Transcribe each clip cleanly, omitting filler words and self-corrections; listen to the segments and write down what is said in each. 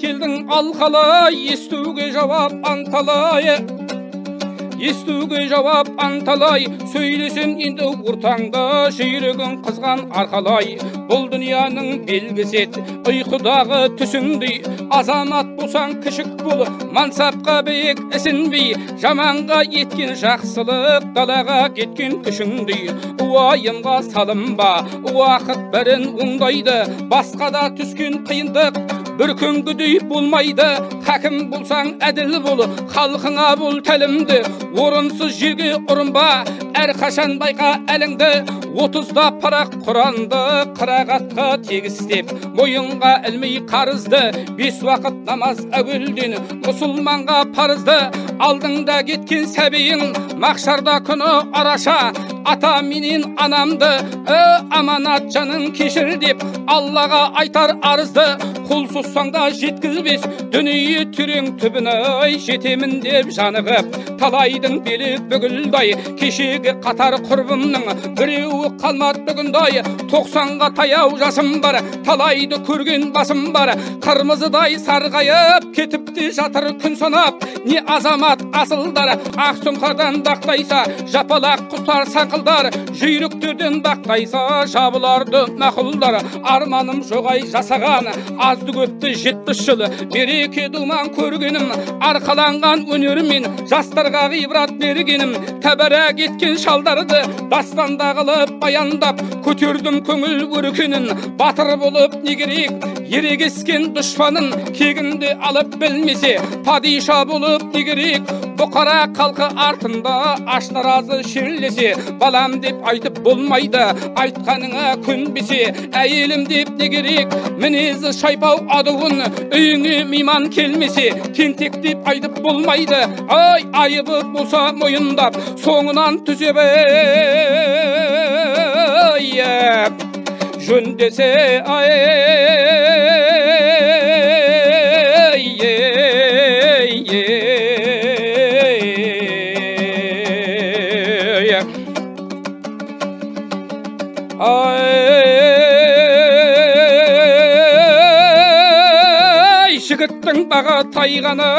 келдің алқалай, естуге жауап анталай. Естуге жауап анталай, сөйлесін енді ортаңда, жүйрігін қызған арқалай. Бұл дүнияның белгісі ет, ұйқыдағы түсіңдей, азамат болсаң кішік бол, мансапқа биік ісінбей, жаманға еткен жақсылық, далаға кеткен күшіңдей. Уайымға салынба, уақыт бәрін оңдайды, басқада түскен қиындық бір күнгідей болмайды. Хакім болсаң әділ бол, халқыңа бол тәлімді, орынсыз жерге ұрынба, әрқашан байқа әліңді. 30-да парақ Құранды қырағатқа тегістеп, мойынға ілмей қарызды, 5 уақыт намаз әуелден мұсылманға парызды. Алдыңда кеткен сәбейің мақшарда күні араша, ата менен анамды аманат жанын кешір деп Аллаға айтар арызды. Құл сұссаң да жеткізбес дүние түрең түбіні, жетемін деп жанығып талайдың белі бүгілдай. Кешегі қатар құрбымның біреуі қалмады бүгіндай. 90-ға таяу жасым бар, талайды көрген басым бар. Қырмызыдай сарғайып кетіпті жатыр күн санап, не азамат асылдар. Ақсұңқардан дақтайса жапалақ құстар саңқылдар, жүйріктерден дақтайса жабыларды мақұлдар. Арманым жоғай жасаған азды көпті 70 жыл, береке думан көргенім, арқаланған өнерімен жастарға ғибрат бергенім. Тәбәрәк еткен шалдарды дастанда қылып баяндап, көтердім көңіл өркенін. Батыр болып не керек, ерегескен дұшпанын кегінде алып білмесе, падиша болып не керек, бұқара қалқы артында аш наразы шерлесе. Балам деп айтып болмайды, айтқаныңа көнбесе, әйелім деп не керек, мінезі шайпау адуын үйіңе мейман келмесе. Тентек деп айтып болмайды, ай айыбы болса мойындап, соңынан түзеп жөндесе жігіттің бағы тайғаны,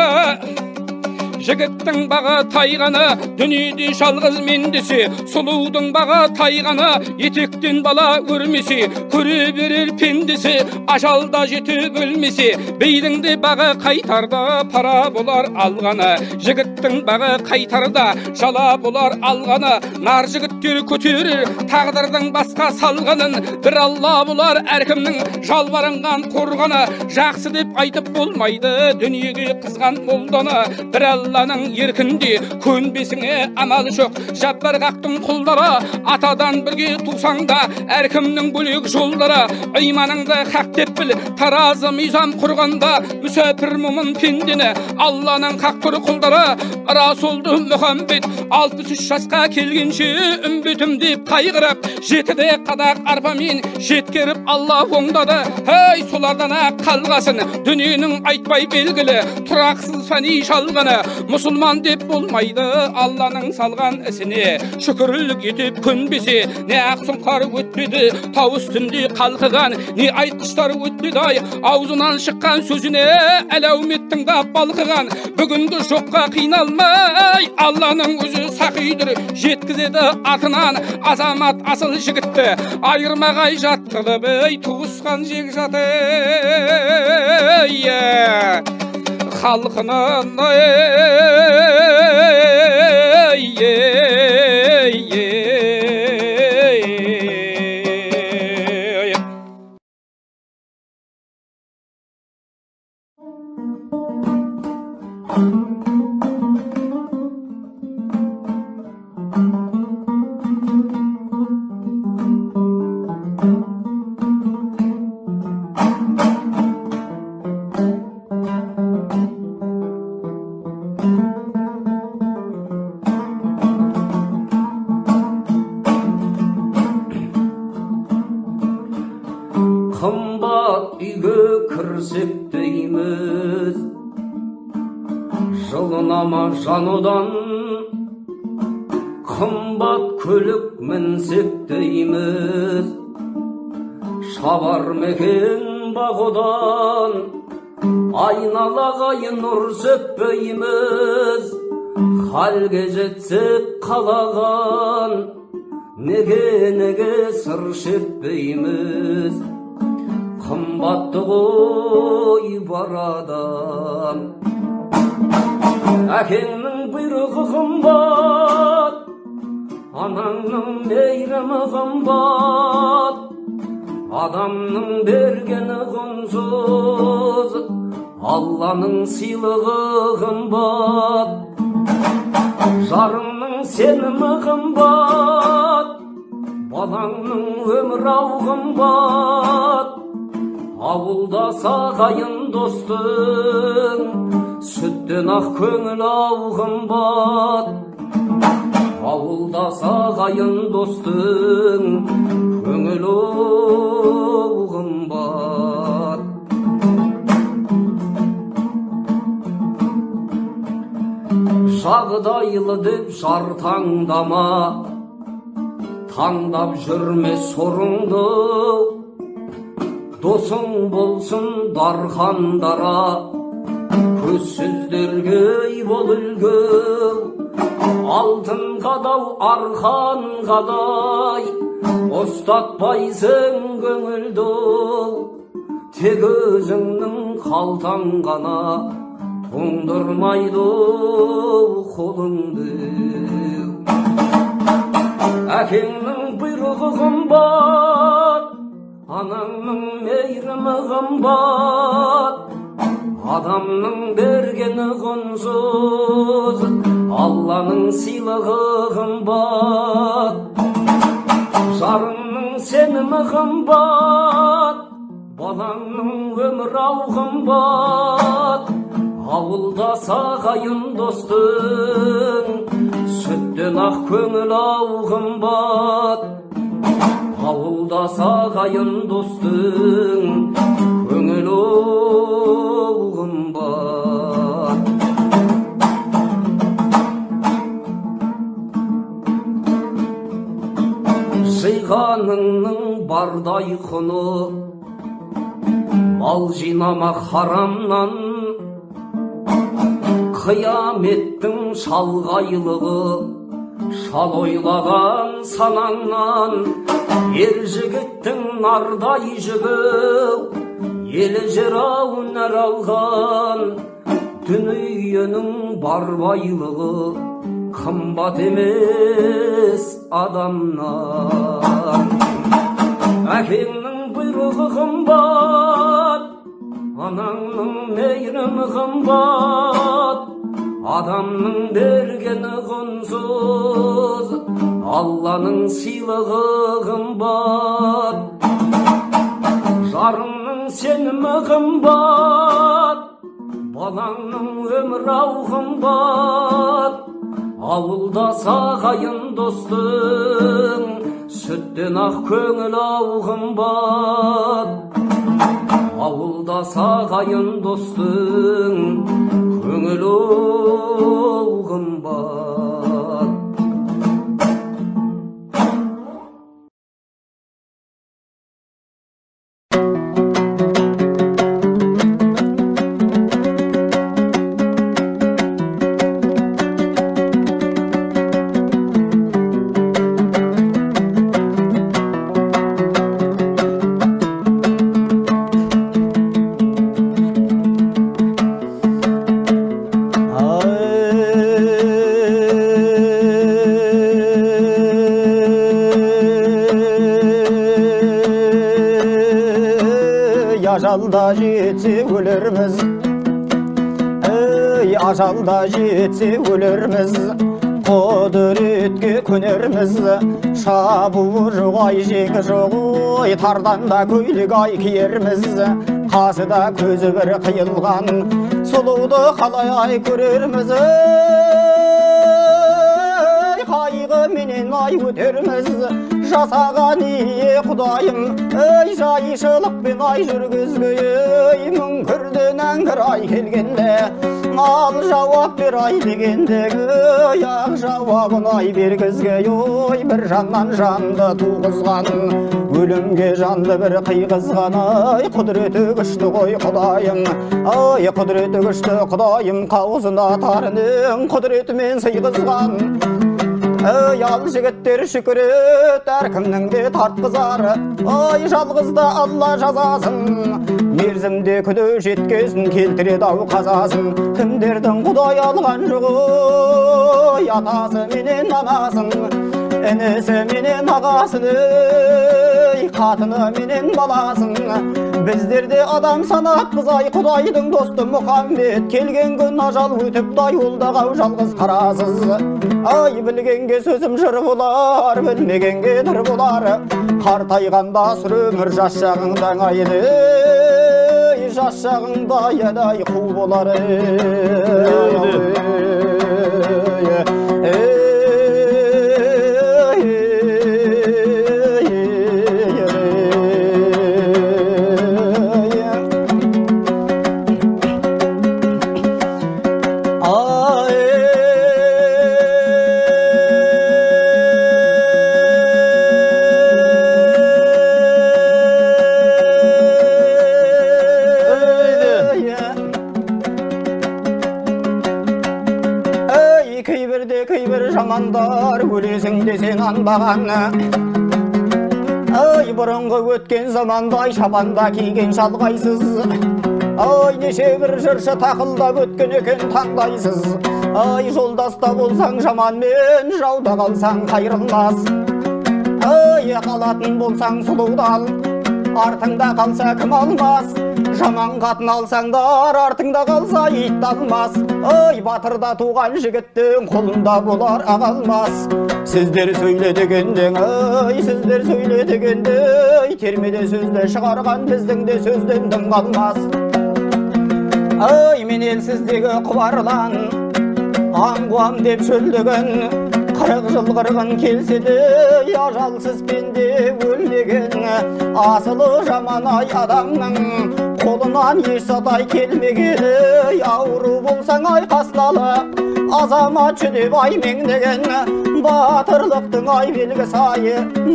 жігіттің бағы тайғаны, дүниеде жалғыз мен десе, сұлудың бағы тайғаны, етектен бала өрмесе, көре берер пендесі, ажалда жетіп өлмесе. Бейдің де бағы қайтарда, пара болар алғаны, жігіттің бағы қайтарда, жала болар алғаны. Нар жігіттер көтерер тағдырдың басқа салғанын, бір Алла болар әркімнің жалбарынған қорғаны. Жақсы деп айтып болмайды дүниеге қызған молданы, бір Алланың еркінде көнбесіңе амал жоқ. Жаппар қақтың құлдары, атадан бірге тусаң да әркімнің бөлек жолдары. Иманыңды хақ деп біл, таразы мизам құрғанда, мүсәпір мұмын пендені Алланың хақ құр құлдары. Расулды Мұхаммед 63 жасқа келгенше үмбетім деп қайғырып, 7-де қадақ арпамен жеткеріп Алла оңдады. Ей, солардан қалғасын дүниенің айтпай белгілі, тұрақсыз фәни шалғаны. Мұсылман деп болмайды Алланың салған ісіне, шүкірлік етіп көнбесе. Не ақсұңқар өтпеді тау үстінде қалқыған, не айтқыштар өтпеді ай аузынан шыққан сөзіне әлеуметтің да балқыған. Бүгінгі жоққа қиналмай Алланың өзі сақидыр, жеткізеді артынан азамат асыл жігітті. Айырмағай жат қылып туысқан жек жаты халқынан қымбат үйге кірсек дейміз, жылынама жанудан. Қымбат көлік мінсек дейміз, шабар мекен бағудан. айналағай нұр сөкпейміз, халге жетсек қалаған, неге сыр шертпейміз, қымбатты ғой бар адам. Әкеңнің бұйрығы қымбат, анаңның мейірімі қымбат, адамның бергені құнсыз, Алланың сыйлығы қымбат. Жарыңның сенімі қымбат, балаңның өмір-ау қымбат. Ауылда сағайын достың, сүттен ақ көңіл-ау қымбат. Ауылда сағайын достың, көңіл-ау қымбат. Жағдайлы деп жар таңдама, таңдап жүрме сорыңды. Досың болсын дархандара, көзсіздерге бол үлгі. Алтын қадау арқан қадай, ұстатпайсың көңілді. Тек өзіңнің қалтаң ғана тоңдырмайды қолыңды. Әкеңнің бұйрығы қымбат, анаңның мейірімі қымбат, адамның бергені құнсыз, Алланың сыйлығы қымбат. Жарыңның сенімі қымбат, балаңның өмір-ау қымбат. Ауылда сағайын достың, сүттен ақ көңіл-ау қымбат. Ауылда сағайын достың, көңіл-ау қымбат. Жиғаныңның бардай құны, мал жинамақ харамнан. Қияметтің шалғайлығы, шал ойлаған санаңнан. Ер жігіттің нардай жүгі, елі жер-ау нәр алған. Дүниенің бар байлығы, қымбат емес адамнан. Әкеңнің бұйрығы қымбат, анаңның мейірімі қымбат. Адамның бергені құнсыз, Алланың сыйлығы қымбат. Жарыңның сенімі қымбат, балаңның өмір-ау қымбат. Ауылда сағайын достың, сүттен ақ көңіл-ау қымбат. Ауылда сағайын достың, көңіл-ау қымбат. Ажалда жетсе өлерміз, ажалда жетсе өлерміз, құдіретке көнерміз. Шабуы жоқ ай жеңі жоқ ой, тарданда көйлек ай киерміз. Қасыда көзі бір қиылған, сұлуды қалай ай көрерміз. Қайғы менен ай өтерміз, жасаған ие құдайым ей жайшылықпен ай жүргізгей мүңкірден әңгір ай келгенде ал жауап бер ай дегендегі ақ жауабын ай бергізгей ой бір жаннан жанды туғызған өлімге жанды бір қиғызған ай құдіреті күшті ғой құдайым ай құдіреті күшті құдайым қаузына тарының құдіретімен сыйғызған ай ал жігіттер шүкірет әркімнің де тартқызар ай жалғызда алла жазасын мерзімде күні жеткесін келтіреді ау қазасын кімдердің құдай алған жоқ ой атасы менен анасын інісі менен ағасын ей қатыны менен баласын біздерде адам санаппыз ай құдайдың досты мұхаммед келген күн ажал өтіп дай ол да қау жалғыз қарасыз ай білгенге сөзім жыр болар білмегенге дір болар қартайғанда сүр өмір жас шағыңда айды жас шағыңда ядай қу болар кейбір жамандар өлесің десең анбаған ай бұрынғы өткен замандай шапанда киген шалғайсыз ай неше бір жыршы тақылдап өткен екен таңдайсыз ай жолдаста болсаң жаманмен жауда қалсаң қайрылмас ай қалатын болсаң сұлудан артыңда қалса кім алмас жаман қатын алсаңдар артыңда қалса ит алмас ой батырда туған жігіттің қолында болар аға алмас сіздер сөйле дегенде ой сіздер сөйле дегенде термеде сөзді шығарған біздің де сөзден дым қалмас ой мен елсіздегі құбарлан аңғуам деп шөлдеген 40 жыл қырғын келсе де ажалсыз пенде өлмеген асылы жаман ай адамның қолынан еш сатай келмеген ауру болсаң ай қасталы азамат жүдеп ай меңдеген батырлықтың ай белгісі ай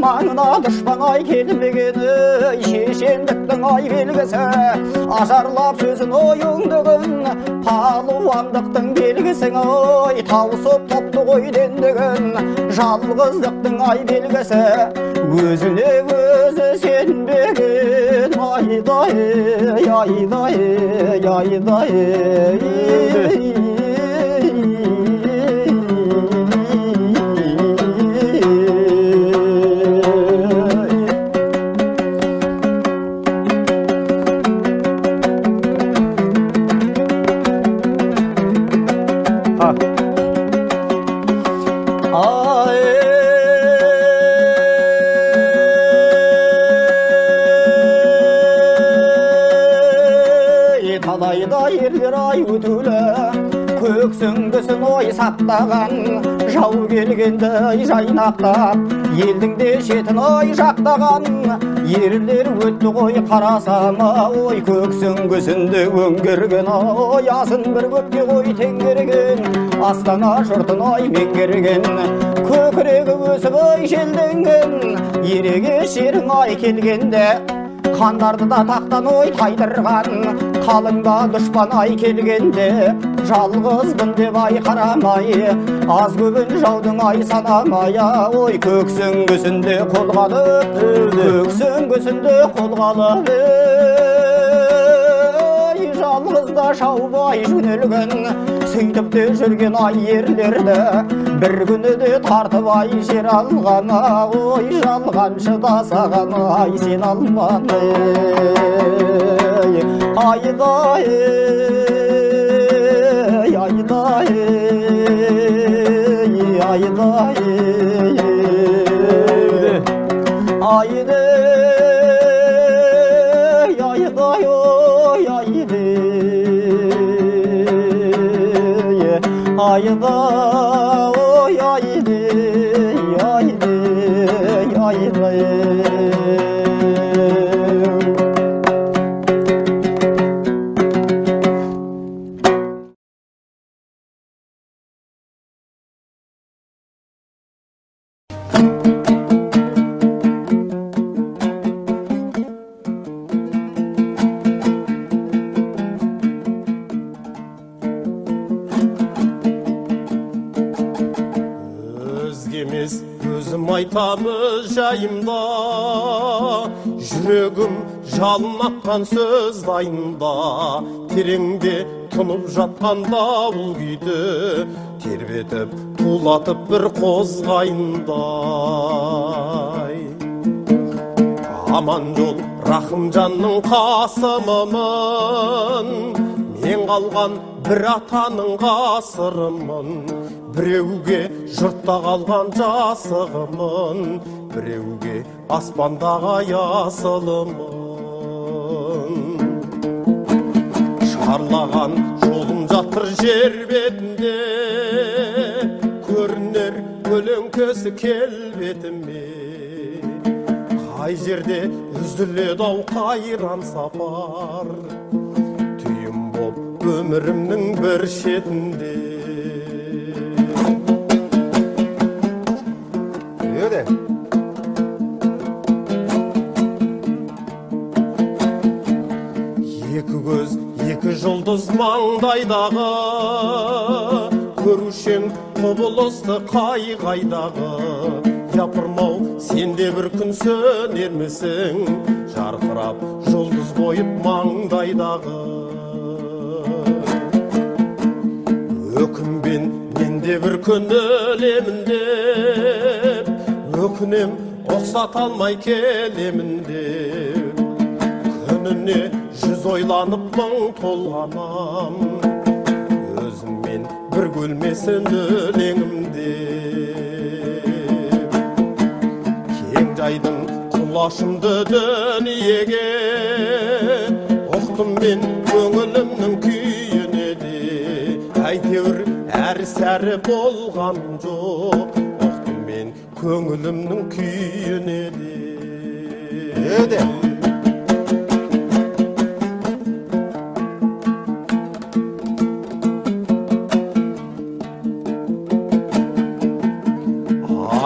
маңына дұшпан ай келмеген шешендіктің ай белгісі ажарлап сөзін ой өңдеген палуандықтың белгісің ой таусып топты ғой дендеген жалғыздықтың ай белгісі өзіне өзі сенбеген айдай айдай айдай талайда ерлер ай өтулі көксіңгісін ой саптаған жау келгенді жайнақтап елдің де шетін ой жақтаған ерлер өтті ғой қарасама ой көксіңгісінді өңгерген ой асын бір көпке ой теңгерген астана жұртын ой меңгерген көкірегі өсіп ой желденген ереге шерің ай келгенде қандарды да тақтан ой тайдырған қалыңда дұшпан ай келгенде жалғызбын деп ай қарамай аз көбін жаудың ай санамай ой көксіңгісінде қолғалып көксіңгісінде қолғалып жалғызда шауып ай жөнелген сөйтіп те жүрген ай ерлерді бір күні де тартып ай жер алған ой жалғаншы да саған ай сен алмады айдай айдай айдай айдай айдай ой айдай айда ой айдай айдай айтамыз жайымда, жүрегім жалын аққан сөз дайында, тереңде тұнып жатқанда бұл күйді тербетіп тулатып бір қозғайындай. Аман жол Рахымжанның қасымымын, мен қалған бір атаның ғасырымын, біреуге жұртта қалған жасығымын, біреуге аспандағы ясылымын. Шарлаған жолым жатыр жер бетінде, көрінер көлеңкесі келбетіме. Қай жерде үзіледі ау қайран сапар, түйім боп өмірімнің бір шетінде. Öyle. Екі көз, екі жұлдыз маңдайдағы, көрушем құбылысты қай-қайдағы. Япырмау, сен де бір күн сөнермісің, жарқырап жұлдыз бойып маңдайдағы. Өкінбен мен де бір күн өлемін деп, өкінем ұқсата алмай келемін деп. Күніне жүз ойланып мың толғанам, өзіммен бір көлмесін өлеңімде. Кең жайдың құлашымды дүниеге, ұқтым мен көңілімнің күйіне де. Әйтеуір әрі-сәрі болған жоқ, ұқтым мен көңілімнің күйіне де. Öyle.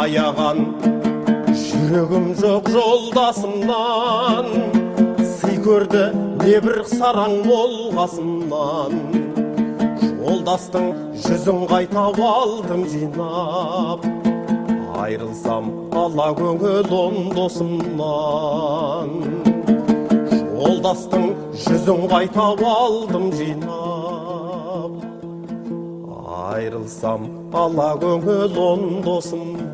Аяған жүрегім жоқ жолдасымнан, сый көрді не бір сараң болғасымнан. Жолдастың жүзін қайтап алдым жинап, айрылсам ала көңіл он досымнан. Жолдастың жүзін қайтап алдым жинап, айрылсам ала көңіл он досымнан.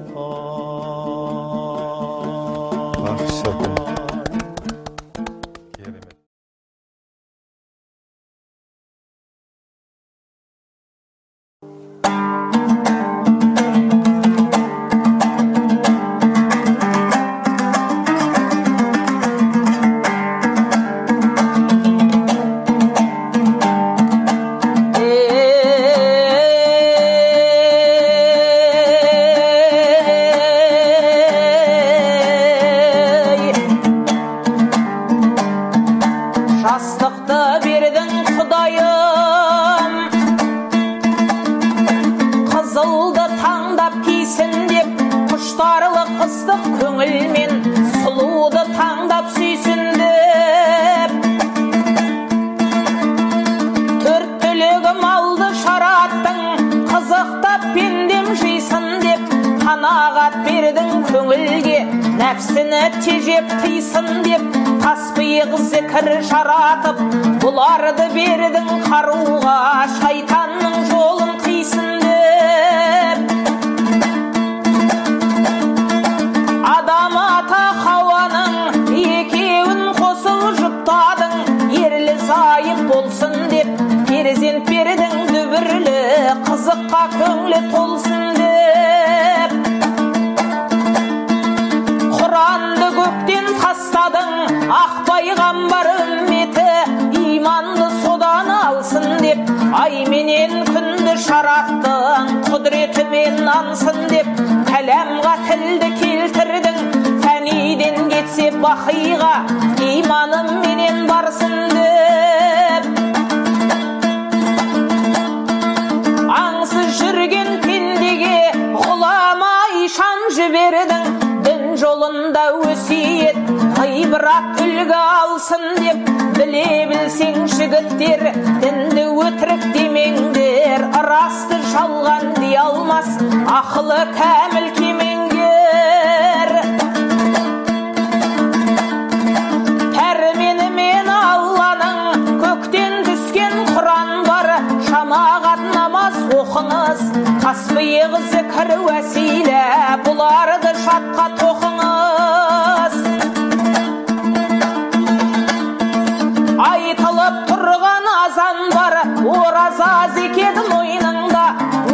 Нәпсіні тежеп тыйсын деп, таспиық зікір жаратып, бұларды бердің қаруға, шайтанның жолын қисын деп. Адам ата Хауаның екеуін қосыл жұттадың, ерлі зайып болсын деп, перзент бердің дүбірлі, қызыққа көңілі толсын деп. Құранды көктен тастадың, ақ пайғамбар үмметі, иманды содан алсын деп, ай менен күнді жараттың, құдіретімен нансын деп, кәләмға тілді келтірдің, фәниден кетсе бақиға, иманым менен барсын деп. Аңсыз жүрген пендеге ғұламай шан жібердің, жолында өсиет, ғибрат үлгі алсын деп, біле білсең жігіттер, дінді өтірік демеңдер, расты жалған дей алмас, ақылы кәміл кемеңгер. егіз зікір уәсилә, бұларды шатқа тоқыңыз. Айтылып тұрған азан бар, ораза зекет мойныңда,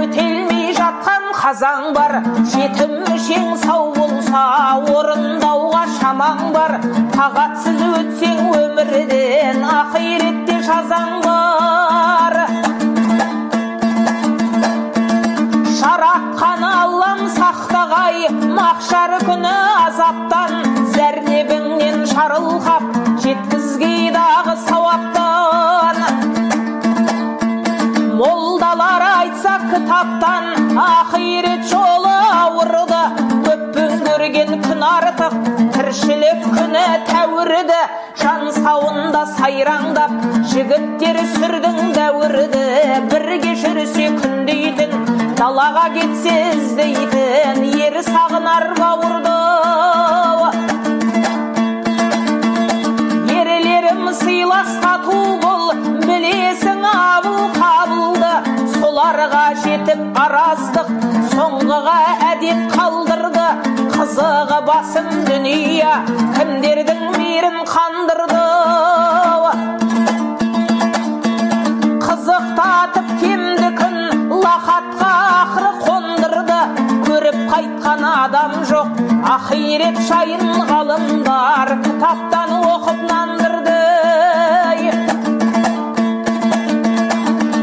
өтелмей жатқан қазаң бар. Жетім мүшең сау болса, орындауға шамаң бар. Тағатсыз өтсең өмірден, ақиретте жазаң бар. Жаратқан Аллам сақтағай, мақшар күні азаптан, зәрнебіңнен жарылқап, жеткізгей дағы сауаптан. Молдалар айтса кітаптан, ақирет жолы ауырды, көппін көрген күн артық, тіршілік күні тәуірді. Жан сауында сайраңдап, жігіттер сүрдің дәуірді, бірге жүрсе күндейтін, далаға кетсе іздейтін, ері сағынар бауырды. Ерелерім сыйлас тату бол, білесің абыл қабылды. Соларға жетіп араздық, соңғыға әдет қалдырды. Қызығы басым дүния, кімдердің мерін қандырды. Қызықтатып кемді күн, лақатқа ақыры қондырды. Көріп қайтқан адам жоқ, ақирет жайын ғалымдар кітаптан оқып нандырды.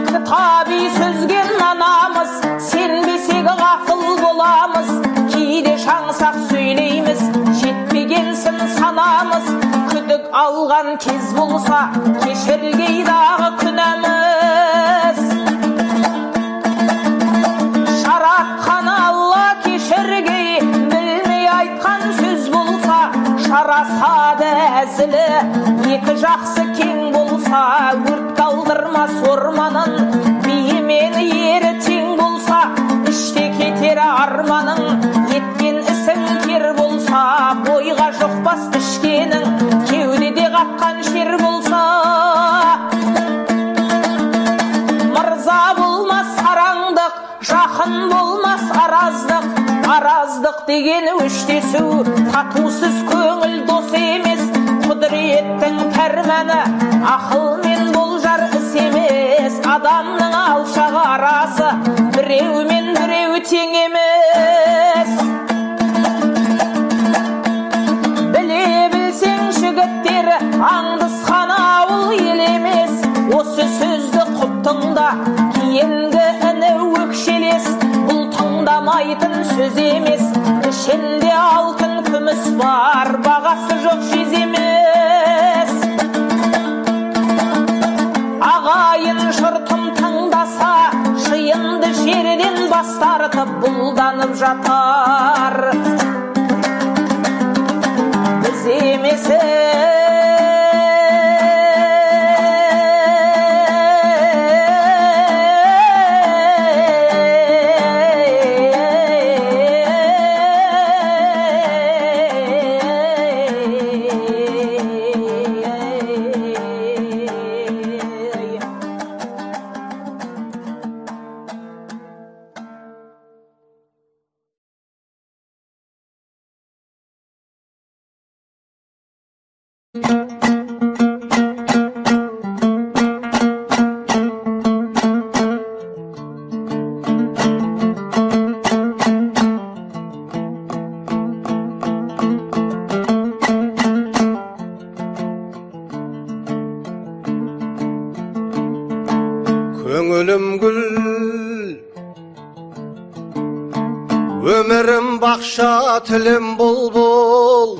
Кітаби сөзге нанамыз, сенбесек ғафыл боламыз. Кейде шаңсақ сөйлейміз, жетпегенсін санамыз. Күдік алған кез болса, кешірілгей дағы күнәміз. Жаратқан Алла кешіргей, білмей айтқан сөз болса, жарасады әзілі. Екі жақсы кең болса, өрт қалдырмас орманын. Биімен ері тең болса, іште кетер арманың. Еткен ісің кер болса, бойға жұқпас ішкенің. Кеудеде қатқан шер болса, мырза болмас сараңдық, жақын болмас араздық. Араздық деген өштесу, татусыз көңіл дос емес. Құдіреттің пәрмәні, ақылмен болжар іс емес. Адамның алшағы арасы, біреумен біреу тең емес. Біле білсең жігіттер, аңдысқан ауыл ел емес. Осы сөзді құптыңда, кейінгі іні өкшелес. Бұл тыңдамайтын сөз емес, ішінде алтын күміс бар, бағасы жоқ жез емес. Ағайын жұртым тыңдаса, жиынды жерден бас тартып бұлданып жатар. Біз емес көңілім гүл, өмірім бақша, тілім бұлбұл.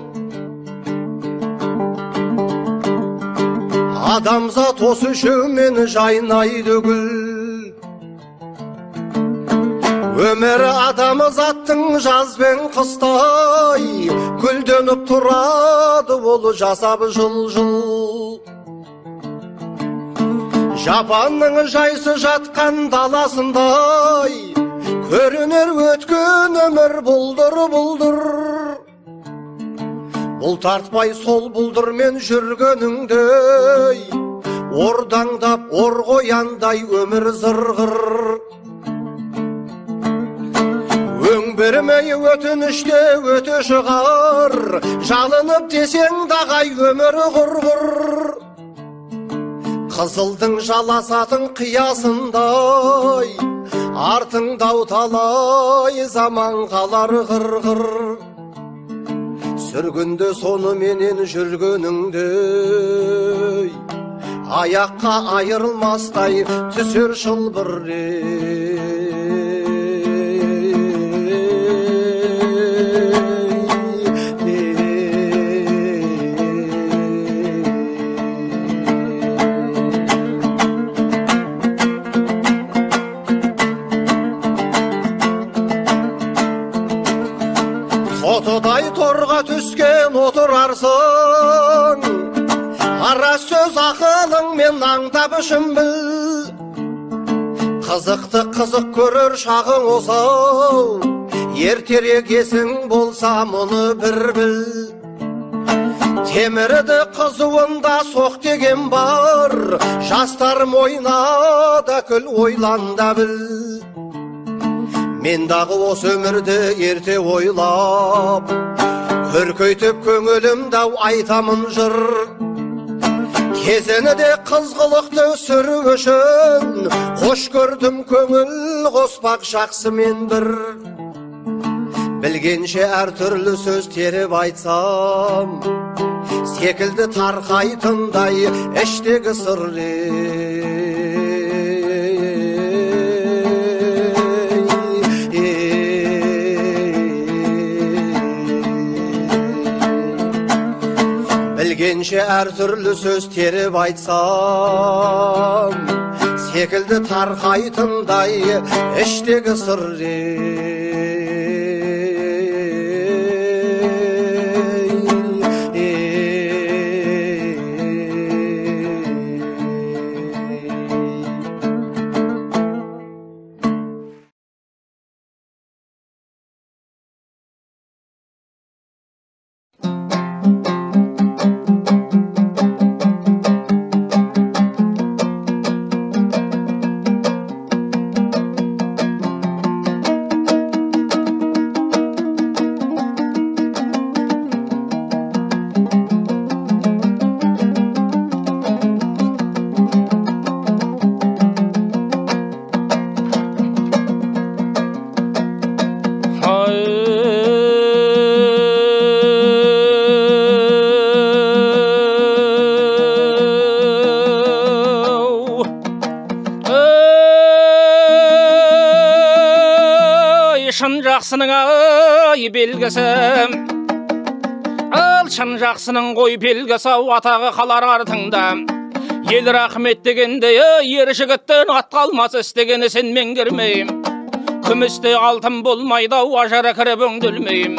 Адамзат осы үшеумен жайнайды гүл. Өмірі адамзаттың жаз бен қыстай, гүлденіп тұрады ол жасап жыл-жыл. Жапанның жайсы жатқан даласындай, көрінер өткен өмір бұлдыр-бұлдыр. Бұл тартпай сол бұлдырмен жүргеніңдей, ордаңдап ор қояндай өмір зырғыр. бермей өтініште өте шығар, жалынып десең дағай өмірі құрғыр. Қызылдың жаласатын қиясындай, артыңдау талай заман қалар ғырғыр. Сүргінді соны менен жүргеніңдей, аяққа айырылмастай түсер шылбыр. Отыдай торға түскен отырарсың, ара сөз ақылыңмен аңдап ішін біл. Қызықты қызық көрер шағың осау, ертерек есің болса мұны бір біл. Темірді қызуында соқ деген бар, жастарым ойнада күл ойланда біл. Мен дағы осы өмірді ерте ойлап, көркейтіп көңілімдау айтамын жыр. Кезені де қызғылықты сүру үшін, қош көрдім көңіл қоспақ жақсымен бір. Білгенше әртүрлі сөз теріп айтсам, секілді тарқайтындай іштегі сыры. Білгенше әртүрлі сөз теріп айтсам, секілді тарқайтындай іштегі сыры. Шын жақсының ай белгісі, ал шын жақсының ғой белгісі, атағы қалар артыңда. Ел рахмет дегенде ер жігіттен ат қалмас істегені сен меңгермейм. Күмісте алтын болмайды ажары кіріп өңделмейм.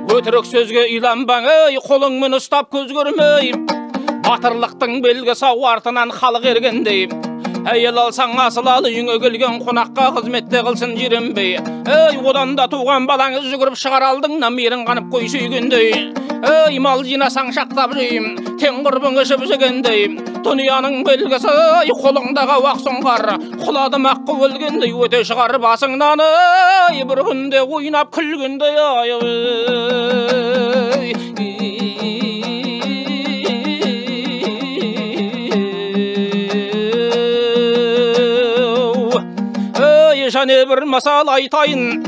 Өтірік сөзге иланбаң, қолыңмен ұстап көз көрмейм. Батырлықтың белгісі артынан халық ергендей. Әйел алсаң асыл ал, үйіңе келген қонаққа қызметте қылсын жиренбей. Одан да туған балаңыз жүгіріп шығар алдыңнан мерін қанып қой сүйгендей. Мал жинасаң шақтап жейм, тең құрбың ішіп жегендей. Дүнияның белгісі қолыңдағы уақ сұңғар, құладым аққы өлгендей. Өте шығар басыңнан бір күнде ойнап күлгендей. Және бір мысал айтайын,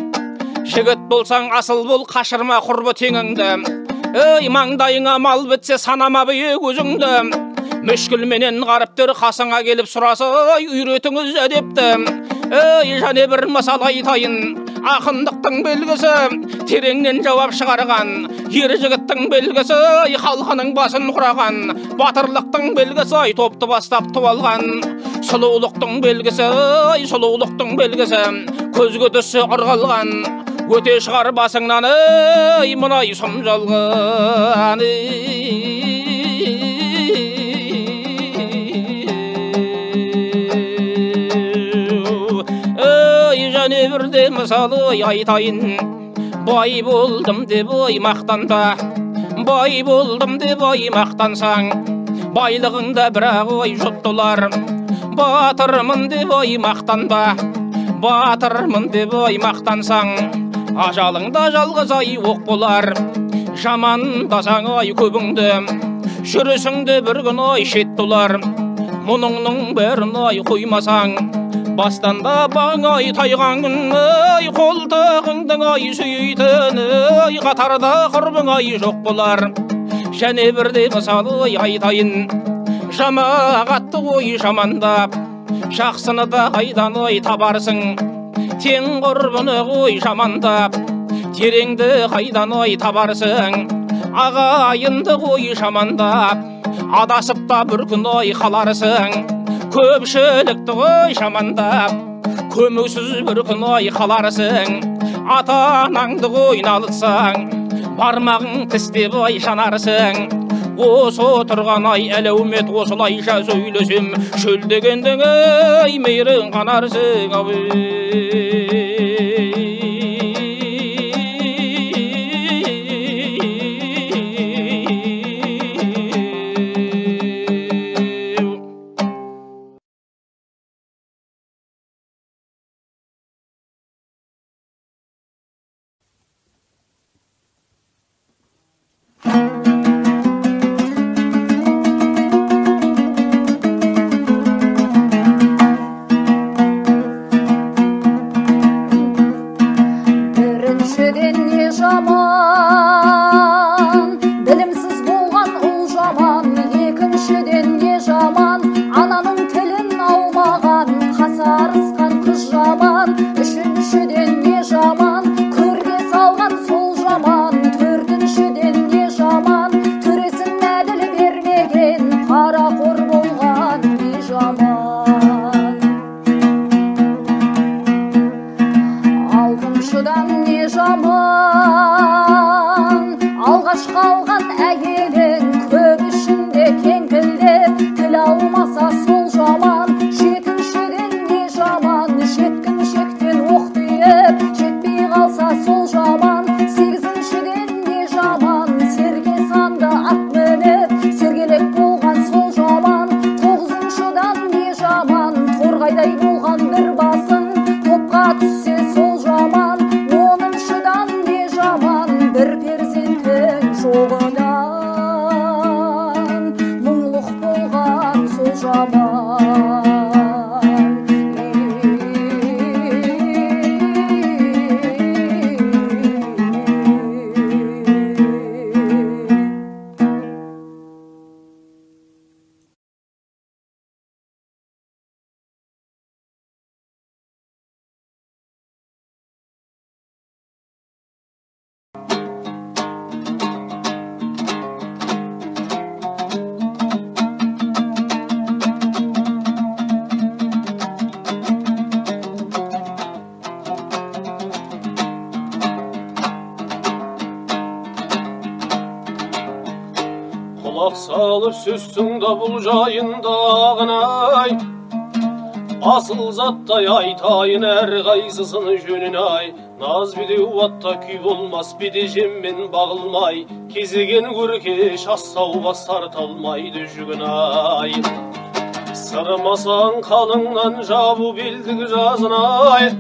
жігіт болсаң асыл бол, қашырма құрбы теңіңді. Маңдайыңа мал бітсе санама биік өзіңді. Мүшкілменен ғаріптер қасыңа келіп сұрасы, үйретіңіз әдепті. Және бір мысал айтайын, ақындықтың белгісі тереңнен жауап шығарған. Ер жігіттің белгісі халқының басын құраған. Батырлықтың белгісі топты бастап туалған. Сұлулықтың белгісі көзге түссе ырғалған. Өте шығар басыңнан мұнай сұм жалған. Және бірде мысалы айтайын, бай болдым деп мақтанба. Бай болдым деп мақтансаң, байлығыңда бірақ жұттылар. Батырмын деп мақтанба. Батырмын деп мақтансаң, ажалыңда жалғыз ай оқ болар, жамандасаң ай көбіңді, жүрісіңді бір күн ай шет толар. Мұныңның бәрін ай қоймасаң, бастанда баң ай тайған күн, ай қолтығыңдың ай сүйейтін, ай қатарда құрбың ай жоқ болар. Және бірде мысалы айтайын, жамағатты ой жамандап, жақсыны да қайдан ой табарсың, тең құрбыны ғой жамандап, тереңді қайдан ой табарсың, ағайынды ғой жамандап, адасып та бір күн ой қаларсың, көпшілікті ғой жамандап, көмексіз бір күн ой қаларсың, ата-анаңды ғой налытсаң, бармағың тістеп ой жанарсың. Осы отырған ай әлеумет осылайша сөйлесем, шөлдегендің ай мейірің қанарсың ау. Салып сөзсіңді бұл жайындағын-ай, асыл заттай айтайын әр қайсысын жөнін-ай. Наз бедеу атта күй болмас, беде жеммен бағылмай, кезеген көркеш астауға сарталмайды жүгін-ай. Сырмасаң қалыңнан жабу белдігі жазын-ай,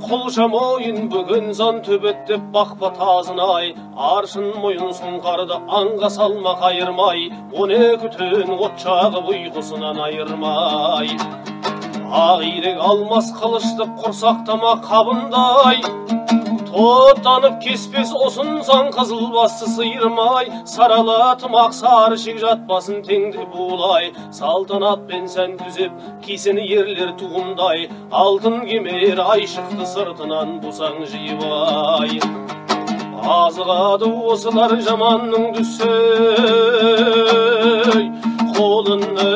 құлша мойын бүгін зан төбеттеп бақпа тазын-ай. Аршын мойын сұңқарды аңға салма қайырмай, 12 түн отчағып ұйқысынан айырмай. Ағирек алмас қылыштып құрсақтама қабындай, тоттанып кеспес осынсан қызыл басты сыйырмай. Саралатым ақсары шек жатпасын теңде булай, салтанатпен сән түзеп кесені ерлер туғындай. Алтын кемер айшықты сыртынан бұсаң жиыбай. Азығады осылар жаманның дүсі қолыны.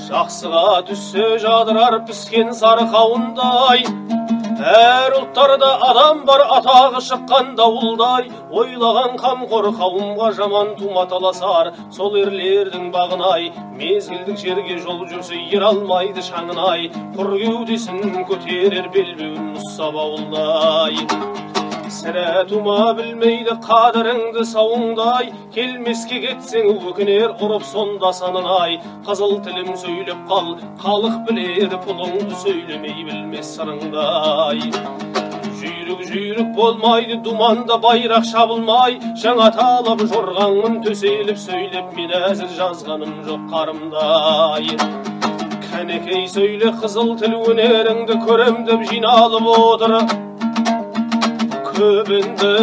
Жақсыға түссе жадырар піскен сары қауындай, әр ұлттарда адам бар атағы шыққан дауылдай. Ойлаған қамқор қауымға жаман туматаласар, сол ерлердің бағынай. Мезгілдік жерге жол жүрсе ер алмайды шаңынай, құр кеудесін көтерер белбеуін ұстап ауылдай. Sere tuma bilmeydi kaderіңді сауыңдай, келмеске кетсең өкінер ұрып сонда санынай. Қызыл тілім сөйлеп қал, халық білер пұлыңды сөйлемей білмес сырыңдай. Жүйрік болмайды, думанда байрақ шабылмай, жаңа талап жорғаңмын төселіп сөйлеп, мен әзір жазғаным жоқ қарымдай. Кәнекей сөйле қызыл тіл өнеріңді көрем деп жиналып отыр көбінді.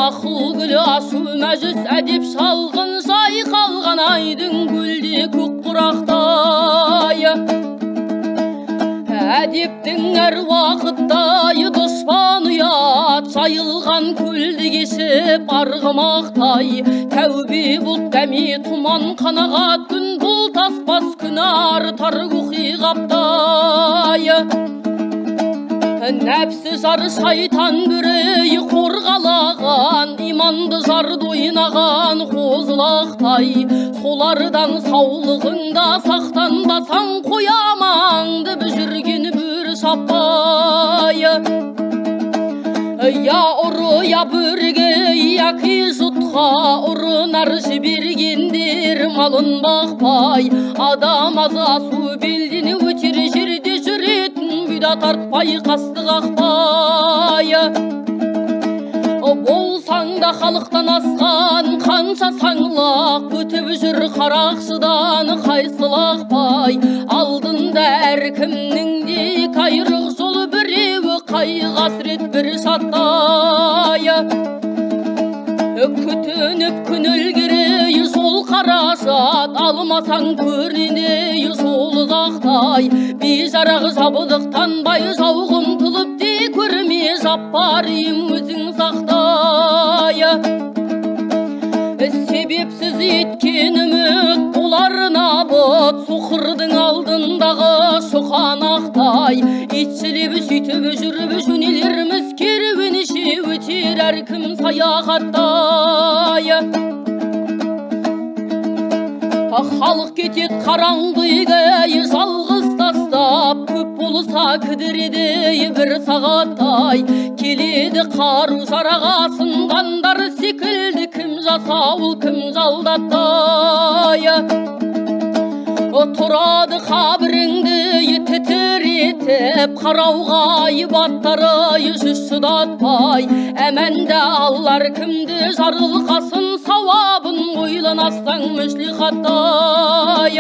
Ақыл гүлі ашу мәжіс әдеп шалғын жай қалған айдың гүлде көк құрақтай. Әдептің әр уақыттай дұшпан ұят жайылған көлді кешіп арғымақтай. Тәубе бұлт дәме тұман қанағат күн бұл таспас күн артар оқиғаптай. Нәпсі жары шайтан бүрі қорғалаған, иманды жарды ойнаған қозылақтай. Солардан саулығыңда сақтанбасаң қоямаңды жүрген бүр шаппай. Я ұры, я бүрге, яки жұтқа ұрынар жібергендер малын бақпай. Адам азасу белдені өтер жерде жүретін бұйда тартпай қастық ақпай. Болсаң да халықтан асқан қанша саңлақ өтіп жүр қарақшыдан қайсылақпай. Алдында әркімнің де қайрық жолы біреуі қайғы-қасірет бір шаттай. Күтініп күн өлгері жол қарашат, алмасаң көріней жол ұзақтай. Бейжарағы жабылықтан бай жауғын тұлып де көрме жаппарым өзің сақтай. Себепсіз еткен үміт боларына бұт, соқырдың алдындағы шоқанақтай. Итшілеп сөйтіп жүріп жөнелеріміз керуенше өтер әркім саяхаттай. Халық кетет қараңғыға жалғыз тастап, көп болса кідіреді бір сағаттай. Келеді қару жараға сынғандар секілді, кім жасауыл кім жалдаттай. Тұрады қабіріңді тітіретіп, қарауға айбаттары жүз шыдатпай. Әмәнді аллар кімді жарылқасын, сауабын ойланастан мүшлихаттай.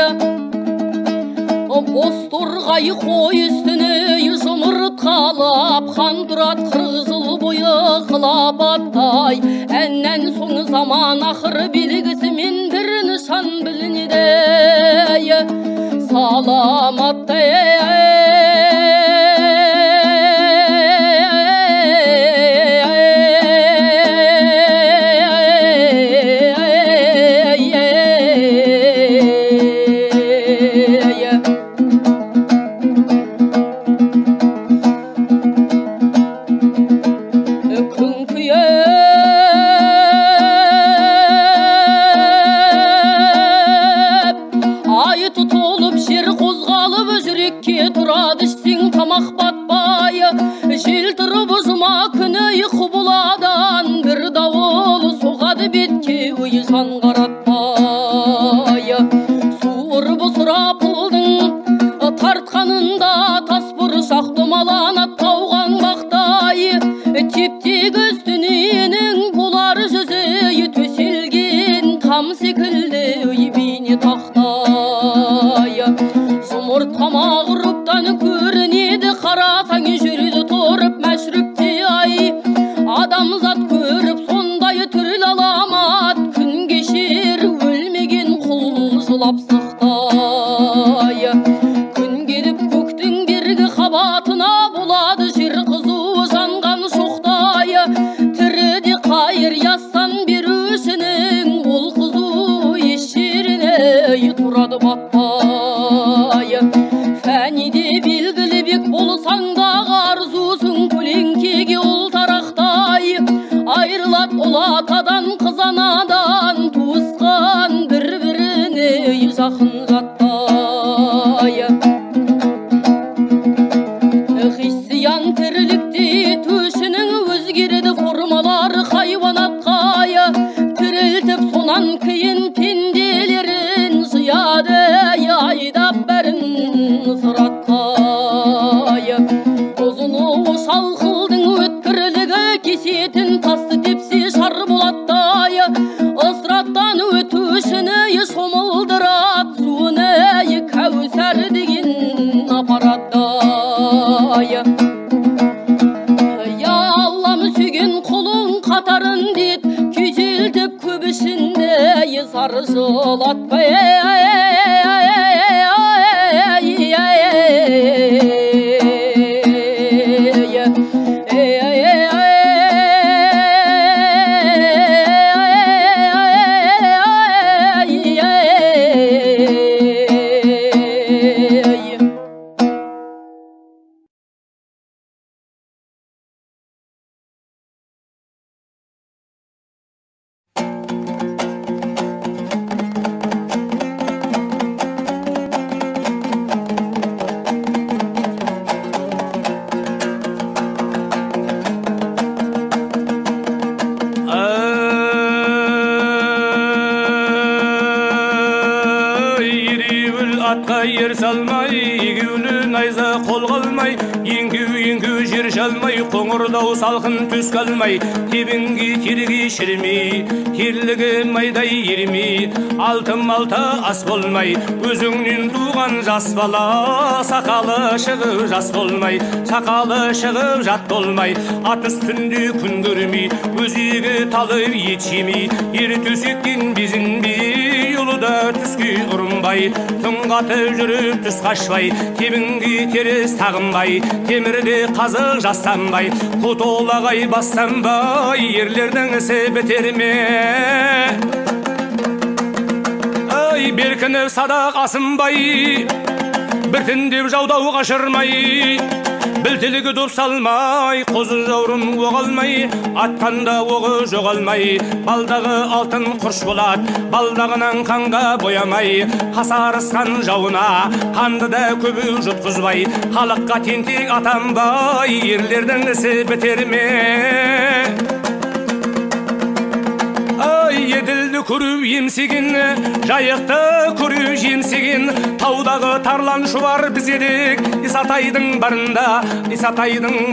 Бос торғай қой үстіне жұмыртқалап, хан тұрат 40 жыл бойы қылапаттай. Әннен соң заман ақыры белгісімен бір нышан білінеді саламаттай. Тамақ батпай, жел тұрып ұзыма күні құбыладан, бір дауыл соғады бетке өй жан қаратпай. Суыр бұсыра пылдың тартқанында тас бұршақ домаланат тауған бақтай. Тептегі үстіненің болар жүзі төселген там секілді өй бейне тақтай. жылап сықтай. Күн келіп көктің бергі қабатына болады жер қызу жанған шоқтай. Тіріде қайыр яссан берушінің ол қызу еш жеріне тұрады батпай. Фәниде белгілі бек болсаң да арзусың көлеңкеге ол тарақтай. Айрылат ол атадан қыз анадан туысқан бір-біріне жақын жаттай. Христиан тірлікте төшінің өзгереді формалары хайуанатқай. Тірілтіп сонан кейін пенделерін жияды айдап бәрін сұратқай. Ұзыны шалқылдың өткірлігі кесетін тасты тепсе шар болаттай. Ысыраттан өтушіні шомылдырат суыны кәусәр деген апараттай. Я Аллам сүйген құлың қатарын дед күйзелтіп көп ішінде зары жылатпай. Атқа ер салмай, егеулі найза қол қалмай, еңгеу жер жалмай, қоңырдау салқын түс қалмай, тебінге терге шірмей, терлігі майдай ермей, алты ас болмай, өзіңнен туған жас бала, сақалы шығып жас болмай, сақалы шығып жат болмай, ат үстінде күн көрмей, өзегі талып ет жемей, ер төсектен безінбей, ұлыда түске ұрынбай, түнғаты жүріп түс қашпай, тебінге теріс тағынбай, темірде қазық жастанбай, құтолағай бастанбай, ерлердің ісі бітер ме? Ай, беркініп садақ асынбай, біртіндеп жаудау қашырмай, білтілігі доп салмай, қозы жаурын оғалмай, атқанда оғы жоғалмай, балдағы алтын құрш болат, балдағынан қанға боямай, қасарысқан жауына қанды да көбі жұтқызбай, халыққа тентек атанбай, ерлердің ісі бітер ме? Еділді көру емсеген, жайықты көру жемсеген, таудағы тарлан шуар біз едік, Исатайдың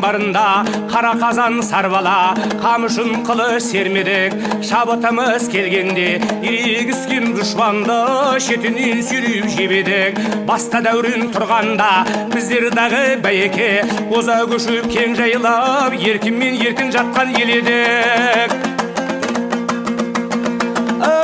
барында, қара қазан сарбала, қамышын қылыш сермедік, шабытымыз келгенде, ерегіскен дұшпанды шетінен сүйреп жебедік. Баста дәурін тұрғанда, біздердағы бәйеке, оза көшіп кең жайлап, еркінмен еркін жатқан ел едік.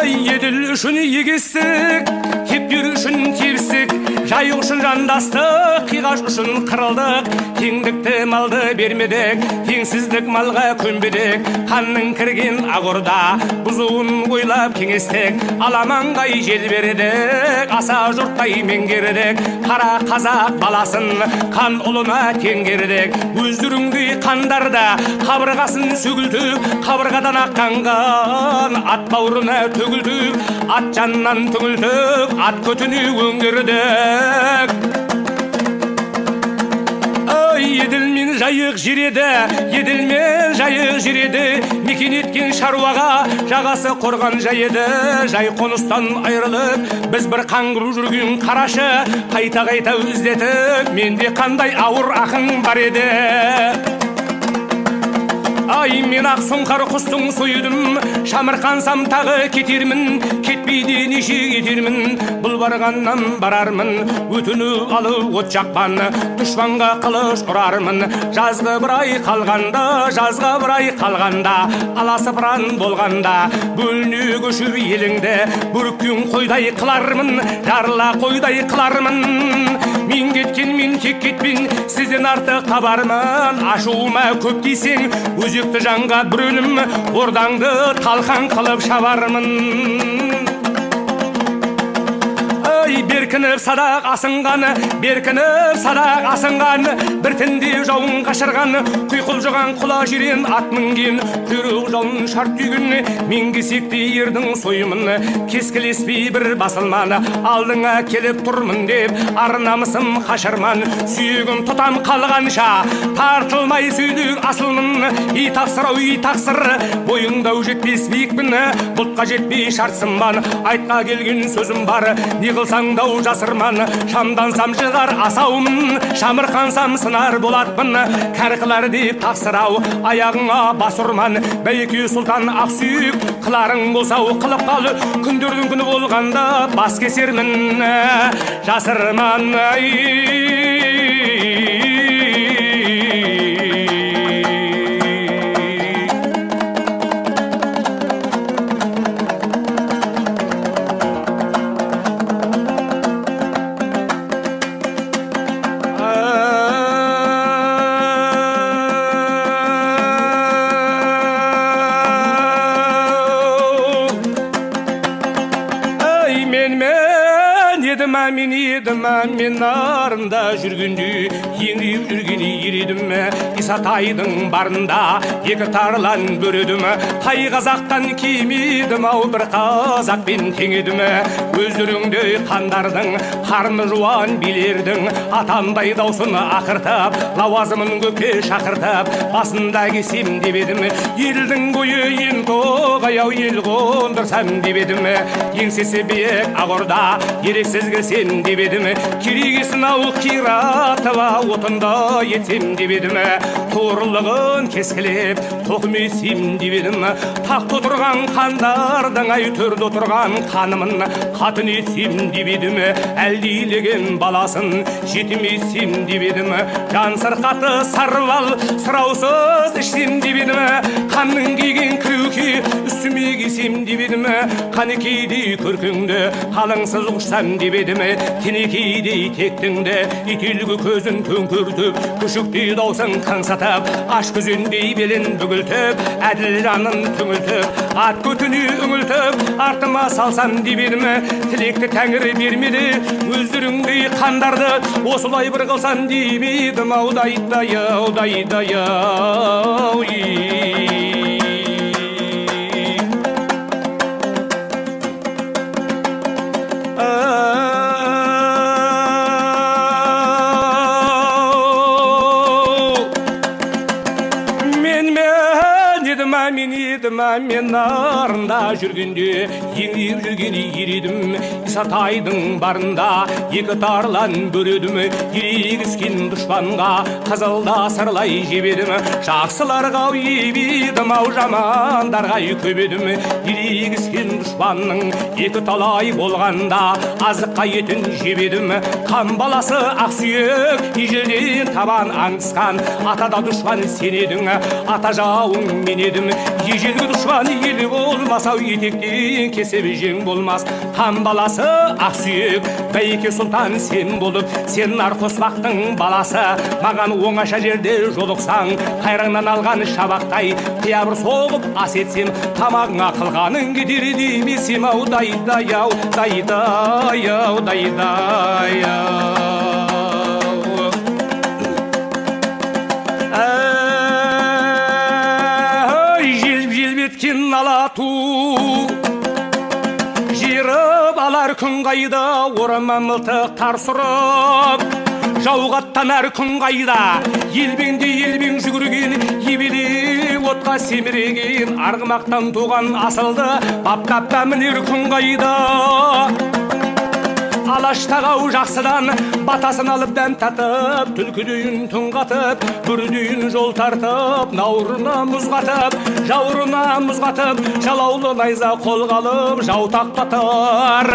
Еділ үшін егестік, тептер үшін тепістік, жайық үшін жандастық, қиғаш үшін қырылдық, теңдікті малды бермедік, теңсіздік малға көнбедік, қанның кірген ағырда бұзуын ойлап кеңестік, аламанғай жел бердік, аса жұрттай меңгердік, қара қазақ баласын қан ұлына теңгердік, өздеріңдей қандарда қабырғасын сөгілтіп, қабырғадан аққанған ат бауырына төгілтіп, ат жаннан түңілтіп, ат көтіні өңгердік. Еділмен жайық жереді, еділмен жайық жереді, мекен еткен шаруаға жағасы қорған жайеді. Жай қоныстан айрылып, біз бір қаңғырып жүрген қарашы, қайта-қайта іздетіп, менде қандай ауыр ақын бар еді. Ай, мен ақ сұңқар құстың сойдым, шамырқансам тағы кетермін, кетпейді неше кетермін, бұл барғаннан барармын, өтіні алып от жақпан, дұшпанға қылыш ұрармын. Жазғы бір ай қалғанда, жазға бір ай қалғанда, аласыпыран болғанда, бөліне көшіп еліңді, бүріккен қойдай қылармын, жарыла қойдай қылармын. Мен кеткен, мен тек кетпен, сізден артық табармын. Ашуыма көп дейсең, өзекті жанға бір өлім, ордаңды талқан қылып шабармын. Беркініп садақ асынған, беркініп садақ асынған, бір түнде жауын қашырған, құйқылжыған құла жирен ат мінген, құйрық жауын шарт түйген, мен кесекте ердің сойымын, кескілеспей бір басылман, алдыңа келіп тұрмын деп, ар намысым қашырман, сүйегім тұтам қалғанша, тартылмай сөйлік асылмын, ей тақсыр-ау, ей тақсыр, бойыңдау жетпес биікпін, бұлтқа жетпей шартсынман, айтқа келген сөзім бар, не қылсаң дау жасырман, шамдансам жығар асаумын, шамырқансам сынар болатпын, кәрқылар деп тақсырау, аяғыңа бас ұрман, бәйке сұлтан ақсүйік, қыларың болсау қылып қал, күндердің күні болғанда бас кесермін, жасырман. Мен нарында жүргенде еңіреп жүрген ередім, Исатайдың барында екі тарлан бөредім, қай қазақтан кимедім, ау бір қазақпен теңедім. Өздеріңді қандардың, қарны жуан билердің, атандай даусын ақыртып, лауазымын көкке шақыртып, басында кесем деп едім, елдің бойы ен тоғаяу ел қондырсам деп едім, еңсесі биік ағорда ерексіз кірсем деп едім, керегесін ау қиратыва отында етсем деп едім, торлығын кескілеп тоқымесем деп едім, тақты отырған қандардың ай төрді отырған қанымын қатын етсем деп едім, әлдейлеген баласын жетімесем деп едім, жан сырқаты сарвал сұраусыз ішсем деп едім, қанның киген күрке үстіме кисем деп едім, қанекейдей көркіңді қалыңсыз ұқсам деп едім, тенекейдей тектіңді ителгі көзін төңкертіп, күшіктей даусың қаңсатып, аш күзендей белін бүгілтіп, әділ жанын түңілтіп, ат көтіне үңілтіп, артыма салсам деп едім, тілекті тәңір бермеді, өздеріңдей қандарды осылай бір қылсам деп едім, аудайдай-ау, дайдай-ау. Мен нарында жүргенде еңіреп жүрген ередім, Исатайдың барында екі тарлан бөредім, ерегіскен дұшпанға қызылда сырлай жебедім, жақсыларға ебедім, ау жамандарға көбедім, ерегіскен дұшпанның екі талай болғанда азыққа етін жебедім, қан баласы ақсүйек ежелден табан аңдысқан, атада дұшпан сенедің, ата жауың мен едім, ежелгі дұшпан елі болмасау етектен кесіп жең болмас. Хан баласы ақсүйек бәйке сұлтан сен болып, сен нар қоспақтың баласы, маған оңаша жерде жолықсаң, қайраңнан алған шабақтай қиябыр соғып ас етсем, тамағыңа қылғаның кетер демесем, ау дайдай-ау, дайдай-ау, дайдай-ау. Алату жиріп алар күн қайда, орама мылтық тарсырып, жауға аттанар күн қайда, елбең жүгірген, ебеле отқа семіреген, арғымақтан туған асылды баптапта мінер күн қайда. алаштағау жақсыдан батасын алып дәм татып, түлкі дүйін түн қатып, бүр дүйін жол тартып, наурына мұз қатып, жауырына мұз қатып, жалаулы найза қолға алып, жау тақпатыр.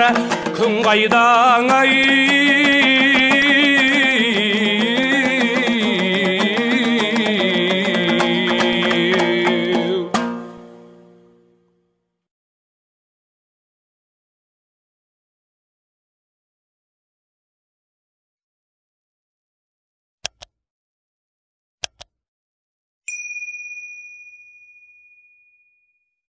Күн қайдаң ай